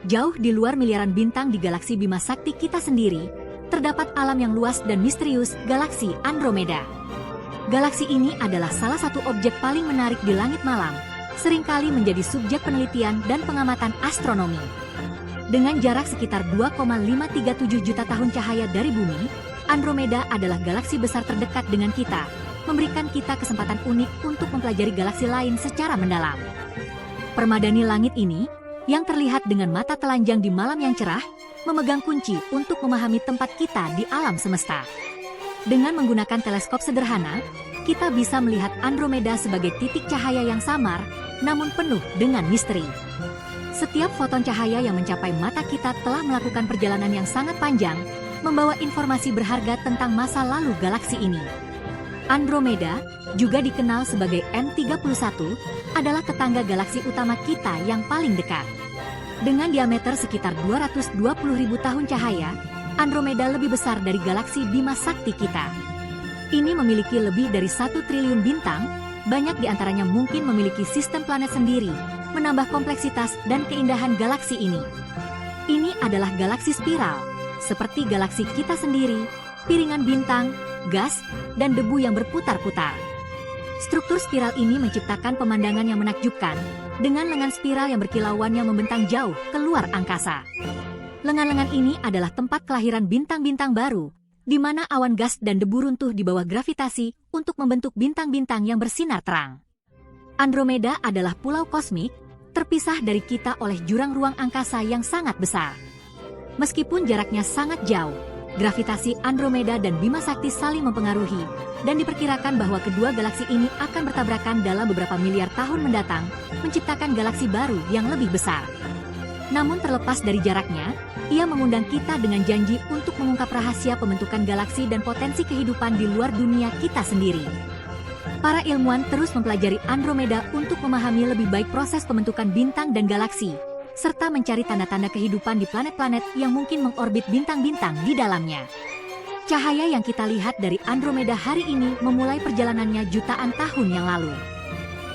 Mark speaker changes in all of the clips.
Speaker 1: Jauh di luar miliaran bintang di galaksi Bima Sakti kita sendiri, terdapat alam yang luas dan misterius, galaksi Andromeda. Galaksi ini adalah salah satu objek paling menarik di langit malam, seringkali menjadi subjek penelitian dan pengamatan astronomi. Dengan jarak sekitar 2,537 juta tahun cahaya dari bumi, Andromeda adalah galaksi besar terdekat dengan kita, memberikan kita kesempatan unik untuk mempelajari galaksi lain secara mendalam. Permadani langit ini, yang terlihat dengan mata telanjang di malam yang cerah, memegang kunci untuk memahami tempat kita di alam semesta. Dengan menggunakan teleskop sederhana, kita bisa melihat Andromeda sebagai titik cahaya yang samar, namun penuh dengan misteri. Setiap foton cahaya yang mencapai mata kita telah melakukan perjalanan yang sangat panjang, membawa informasi berharga tentang masa lalu galaksi ini. Andromeda, juga dikenal sebagai M31, adalah tetangga galaksi utama kita yang paling dekat. Dengan diameter sekitar 220.000 tahun cahaya, Andromeda lebih besar dari galaksi Bima Sakti kita. Ini memiliki lebih dari 1 triliun bintang, banyak di antaranya mungkin memiliki sistem planet sendiri, menambah kompleksitas dan keindahan galaksi ini. Ini adalah galaksi spiral, seperti galaksi kita sendiri, piringan bintang, gas, dan debu yang berputar-putar. Struktur spiral ini menciptakan pemandangan yang menakjubkan, dengan lengan spiral yang berkilauan yang membentang jauh keluar angkasa. Lengan-lengan ini adalah tempat kelahiran bintang-bintang baru, di mana awan gas dan debu runtuh di bawah gravitasi untuk membentuk bintang-bintang yang bersinar terang. Andromeda adalah pulau kosmik, terpisah dari kita oleh jurang ruang angkasa yang sangat besar. Meskipun jaraknya sangat jauh, gravitasi Andromeda dan Bima Sakti saling mempengaruhi, dan diperkirakan bahwa kedua galaksi ini akan bertabrakan dalam beberapa miliar tahun mendatang, menciptakan galaksi baru yang lebih besar. Namun terlepas dari jaraknya, ia mengundang kita dengan janji untuk mengungkap rahasia pembentukan galaksi dan potensi kehidupan di luar dunia kita sendiri. Para ilmuwan terus mempelajari Andromeda untuk memahami lebih baik proses pembentukan bintang dan galaksi, serta mencari tanda-tanda kehidupan di planet-planet yang mungkin mengorbit bintang-bintang di dalamnya. Cahaya yang kita lihat dari Andromeda hari ini memulai perjalanannya jutaan tahun yang lalu.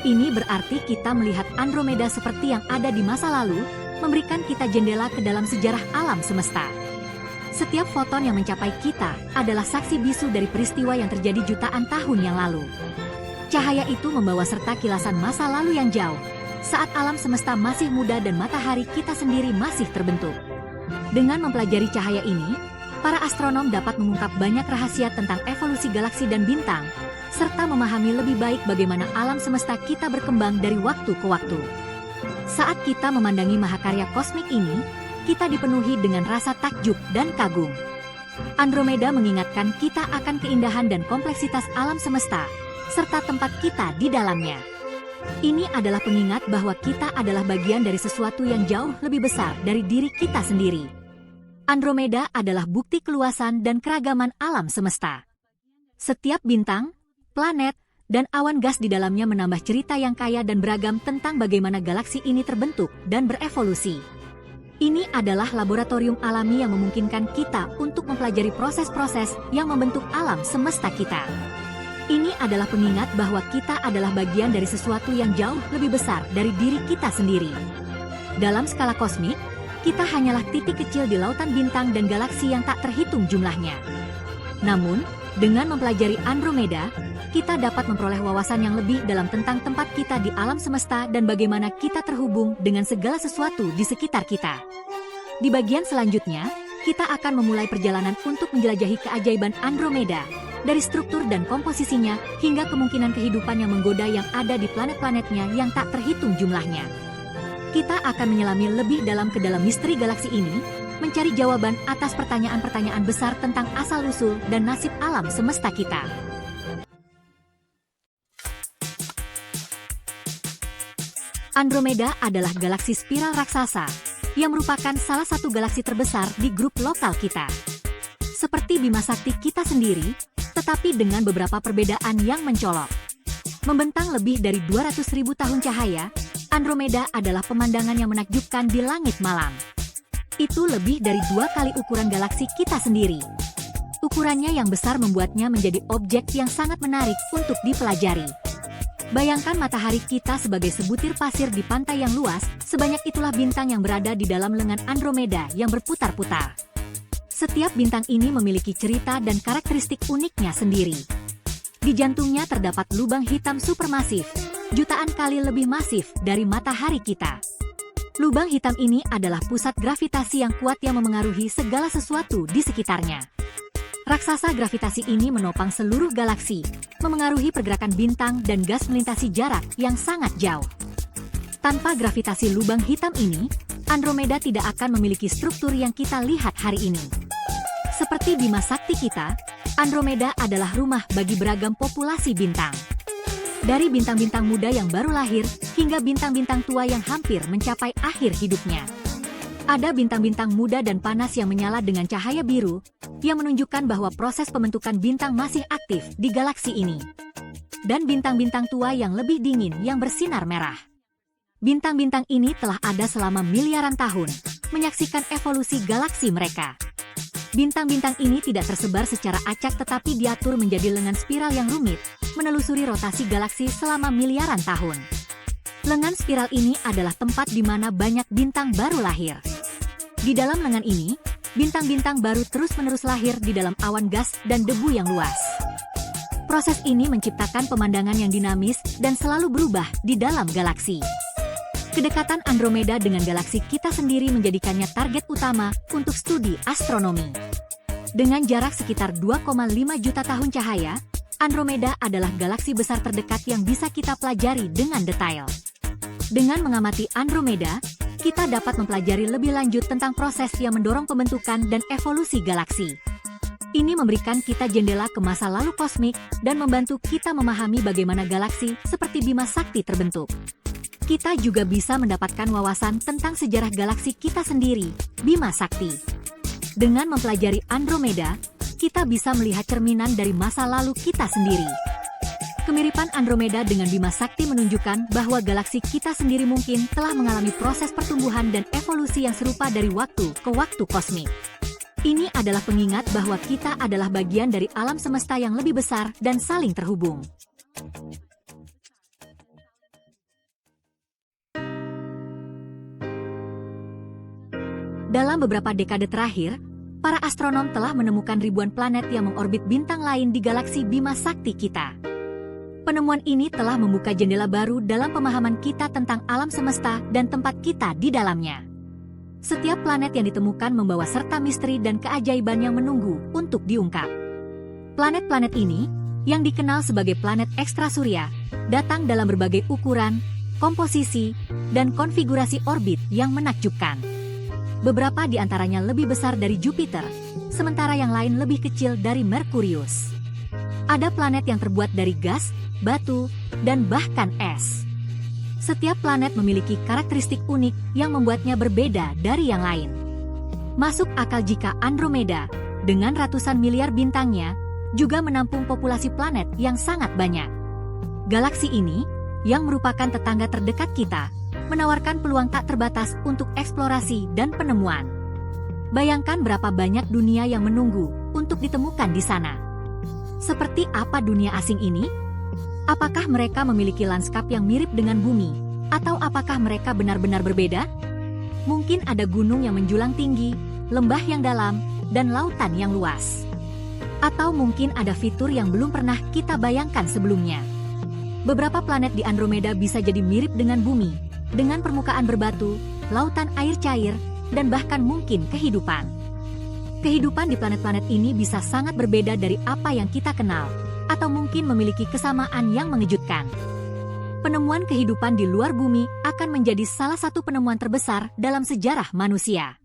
Speaker 1: Ini berarti kita melihat Andromeda seperti yang ada di masa lalu, memberikan kita jendela ke dalam sejarah alam semesta. Setiap foton yang mencapai kita adalah saksi bisu dari peristiwa yang terjadi jutaan tahun yang lalu. Cahaya itu membawa serta kilasan masa lalu yang jauh, saat alam semesta masih muda dan matahari kita sendiri masih terbentuk. Dengan mempelajari cahaya ini, para astronom dapat mengungkap banyak rahasia tentang evolusi galaksi dan bintang, serta memahami lebih baik bagaimana alam semesta kita berkembang dari waktu ke waktu. Saat kita memandangi mahakarya kosmik ini, kita dipenuhi dengan rasa takjub dan kagum. Andromeda mengingatkan kita akan keindahan dan kompleksitas alam semesta, serta tempat kita di dalamnya. Ini adalah pengingat bahwa kita adalah bagian dari sesuatu yang jauh lebih besar dari diri kita sendiri. Andromeda adalah bukti keluasan dan keragaman alam semesta. Setiap bintang, planet, dan awan gas di dalamnya menambah cerita yang kaya dan beragam tentang bagaimana galaksi ini terbentuk dan berevolusi. Ini adalah laboratorium alami yang memungkinkan kita untuk mempelajari proses-proses yang membentuk alam semesta kita. Ini adalah pengingat bahwa kita adalah bagian dari sesuatu yang jauh lebih besar dari diri kita sendiri. Dalam skala kosmik, kita hanyalah titik kecil di lautan bintang dan galaksi yang tak terhitung jumlahnya. Namun, dengan mempelajari Andromeda, kita dapat memperoleh wawasan yang lebih dalam tentang tempat kita di alam semesta dan bagaimana kita terhubung dengan segala sesuatu di sekitar kita. Di bagian selanjutnya, kita akan memulai perjalanan untuk menjelajahi keajaiban Andromeda, dari struktur dan komposisinya hingga kemungkinan kehidupan yang menggoda yang ada di planet-planetnya yang tak terhitung jumlahnya. Kita akan menyelami lebih dalam ke dalam misteri galaksi ini, mencari jawaban atas pertanyaan-pertanyaan besar tentang asal-usul dan nasib alam semesta kita. Andromeda adalah galaksi spiral raksasa, yang merupakan salah satu galaksi terbesar di grup lokal kita. Seperti Bima Sakti kita sendiri, tetapi dengan beberapa perbedaan yang mencolok. Membentang lebih dari 200.000 tahun cahaya, Andromeda adalah pemandangan yang menakjubkan di langit malam. Itu lebih dari 2 kali ukuran galaksi kita sendiri. Ukurannya yang besar membuatnya menjadi objek yang sangat menarik untuk dipelajari. Bayangkan matahari kita sebagai sebutir pasir di pantai yang luas, sebanyak itulah bintang yang berada di dalam lengan Andromeda yang berputar-putar. Setiap bintang ini memiliki cerita dan karakteristik uniknya sendiri. Di jantungnya terdapat lubang hitam supermasif, jutaan kali lebih masif dari matahari kita. Lubang hitam ini adalah pusat gravitasi yang kuat yang memengaruhi segala sesuatu di sekitarnya. Raksasa gravitasi ini menopang seluruh galaksi, memengaruhi pergerakan bintang dan gas melintasi jarak yang sangat jauh. Tanpa gravitasi lubang hitam ini, Andromeda tidak akan memiliki struktur yang kita lihat hari ini. Seperti Bima Sakti kita, Andromeda adalah rumah bagi beragam populasi bintang. Dari bintang-bintang muda yang baru lahir, hingga bintang-bintang tua yang hampir mencapai akhir hidupnya. Ada bintang-bintang muda dan panas yang menyala dengan cahaya biru, yang menunjukkan bahwa proses pembentukan bintang masih aktif di galaksi ini. Dan bintang-bintang tua yang lebih dingin yang bersinar merah. Bintang-bintang ini telah ada selama miliaran tahun, menyaksikan evolusi galaksi mereka. Bintang-bintang ini tidak tersebar secara acak tetapi diatur menjadi lengan spiral yang rumit, menelusuri rotasi galaksi selama miliaran tahun. Lengan spiral ini adalah tempat di mana banyak bintang baru lahir. Di dalam lengan ini, bintang-bintang baru terus-menerus lahir di dalam awan gas dan debu yang luas. Proses ini menciptakan pemandangan yang dinamis dan selalu berubah di dalam galaksi. Kedekatan Andromeda dengan galaksi kita sendiri menjadikannya target utama untuk studi astronomi. Dengan jarak sekitar 2,5 juta tahun cahaya, Andromeda adalah galaksi besar terdekat yang bisa kita pelajari dengan detail. Dengan mengamati Andromeda, kita dapat mempelajari lebih lanjut tentang proses yang mendorong pembentukan dan evolusi galaksi. Ini memberikan kita jendela ke masa lalu kosmik dan membantu kita memahami bagaimana galaksi seperti Bima Sakti terbentuk. Kita juga bisa mendapatkan wawasan tentang sejarah galaksi kita sendiri, Bima Sakti. Dengan mempelajari Andromeda, kita bisa melihat cerminan dari masa lalu kita sendiri. Kemiripan Andromeda dengan Bima Sakti menunjukkan bahwa galaksi kita sendiri mungkin telah mengalami proses pertumbuhan dan evolusi yang serupa dari waktu ke waktu kosmik. Ini adalah pengingat bahwa kita adalah bagian dari alam semesta yang lebih besar dan saling terhubung. Dalam beberapa dekade terakhir, para astronom telah menemukan ribuan planet yang mengorbit bintang lain di galaksi Bima Sakti kita. Penemuan ini telah membuka jendela baru dalam pemahaman kita tentang alam semesta dan tempat kita di dalamnya. Setiap planet yang ditemukan membawa serta misteri dan keajaiban yang menunggu untuk diungkap. Planet-planet ini, yang dikenal sebagai planet ekstrasurya, datang dalam berbagai ukuran, komposisi, dan konfigurasi orbit yang menakjubkan. Beberapa di antaranya lebih besar dari Jupiter, sementara yang lain lebih kecil dari Merkurius. Ada planet yang terbuat dari gas, batu, dan bahkan es. Setiap planet memiliki karakteristik unik yang membuatnya berbeda dari yang lain. Masuk akal jika Andromeda, dengan ratusan miliar bintangnya, juga menampung populasi planet yang sangat banyak. Galaksi ini, yang merupakan tetangga terdekat kita, menawarkan peluang tak terbatas untuk eksplorasi dan penemuan. Bayangkan berapa banyak dunia yang menunggu untuk ditemukan di sana. Seperti apa dunia asing ini? Apakah mereka memiliki lanskap yang mirip dengan bumi? Atau apakah mereka benar-benar berbeda? Mungkin ada gunung yang menjulang tinggi, lembah yang dalam, dan lautan yang luas. Atau mungkin ada fitur yang belum pernah kita bayangkan sebelumnya. Beberapa planet di Andromeda bisa jadi mirip dengan bumi, dengan permukaan berbatu, lautan air cair, dan bahkan mungkin kehidupan. Kehidupan di planet-planet ini bisa sangat berbeda dari apa yang kita kenal, atau mungkin memiliki kesamaan yang mengejutkan. Penemuan kehidupan di luar bumi akan menjadi salah satu penemuan terbesar dalam sejarah manusia.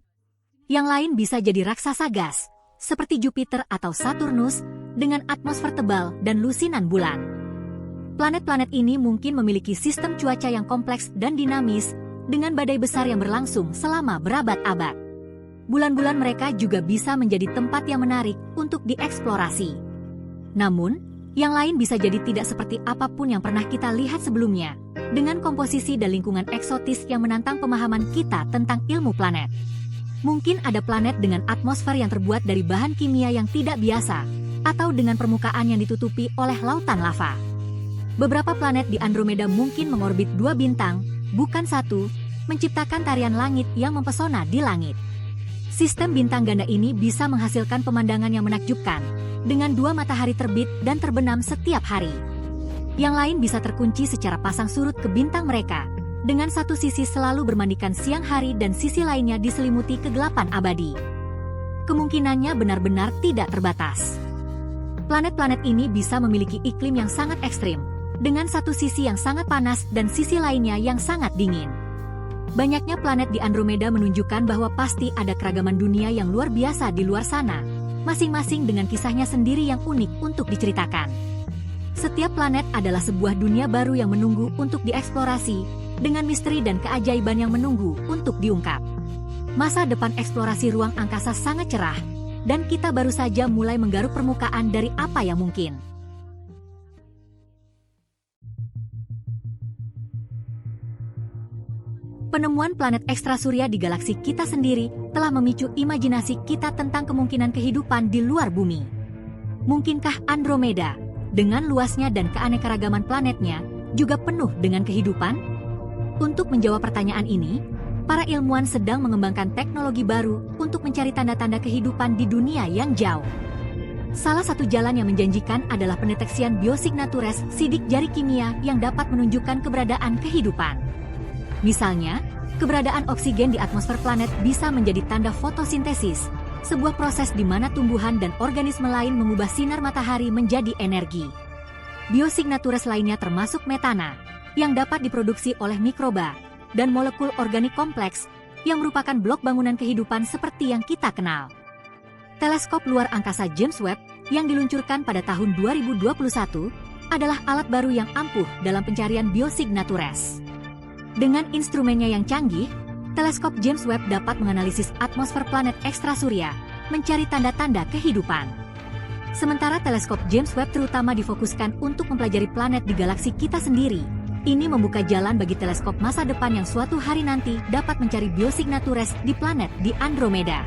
Speaker 1: Yang lain bisa jadi raksasa gas, seperti Jupiter atau Saturnus, dengan atmosfer tebal dan lusinan bulan. Planet-planet ini mungkin memiliki sistem cuaca yang kompleks dan dinamis, dengan badai besar yang berlangsung selama berabad-abad. Bulan-bulan mereka juga bisa menjadi tempat yang menarik untuk dieksplorasi. Namun, yang lain bisa jadi tidak seperti apapun yang pernah kita lihat sebelumnya, dengan komposisi dan lingkungan eksotis yang menantang pemahaman kita tentang ilmu planet. Mungkin ada planet dengan atmosfer yang terbuat dari bahan kimia yang tidak biasa, atau dengan permukaan yang ditutupi oleh lautan lava. Beberapa planet di Andromeda mungkin mengorbit 2 bintang, bukan 1, menciptakan tarian langit yang mempesona di langit. Sistem bintang ganda ini bisa menghasilkan pemandangan yang menakjubkan, dengan 2 matahari terbit dan terbenam setiap hari. Yang lain bisa terkunci secara pasang surut ke bintang mereka, dengan satu sisi selalu bermandikan siang hari dan sisi lainnya diselimuti kegelapan abadi. Kemungkinannya benar-benar tidak terbatas. Planet-planet ini bisa memiliki iklim yang sangat ekstrim, dengan satu sisi yang sangat panas dan sisi lainnya yang sangat dingin. Banyaknya planet di Andromeda menunjukkan bahwa pasti ada keragaman dunia yang luar biasa di luar sana, masing-masing dengan kisahnya sendiri yang unik untuk diceritakan. Setiap planet adalah sebuah dunia baru yang menunggu untuk dieksplorasi, dengan misteri dan keajaiban yang menunggu untuk diungkap. Masa depan eksplorasi ruang angkasa sangat cerah, dan kita baru saja mulai menggaruk permukaan dari apa yang mungkin. Penemuan planet ekstrasurya di galaksi kita sendiri telah memicu imajinasi kita tentang kemungkinan kehidupan di luar bumi. Mungkinkah Andromeda, dengan luasnya dan keanekaragaman planetnya, juga penuh dengan kehidupan? Untuk menjawab pertanyaan ini, para ilmuwan sedang mengembangkan teknologi baru untuk mencari tanda-tanda kehidupan di dunia yang jauh. Salah satu jalan yang menjanjikan adalah pendeteksian biosignatures sidik jari kimia yang dapat menunjukkan keberadaan kehidupan. Misalnya, keberadaan oksigen di atmosfer planet bisa menjadi tanda fotosintesis, sebuah proses di mana tumbuhan dan organisme lain mengubah sinar matahari menjadi energi. Biosignatures lainnya termasuk metana, yang dapat diproduksi oleh mikroba, dan molekul organik kompleks, yang merupakan blok bangunan kehidupan seperti yang kita kenal. Teleskop luar angkasa James Webb, yang diluncurkan pada tahun 2021, adalah alat baru yang ampuh dalam pencarian biosignatures. Dengan instrumennya yang canggih, teleskop James Webb dapat menganalisis atmosfer planet ekstrasurya, mencari tanda-tanda kehidupan. Sementara teleskop James Webb terutama difokuskan untuk mempelajari planet di galaksi kita sendiri. Ini membuka jalan bagi teleskop masa depan yang suatu hari nanti dapat mencari biosignatures di planet di Andromeda.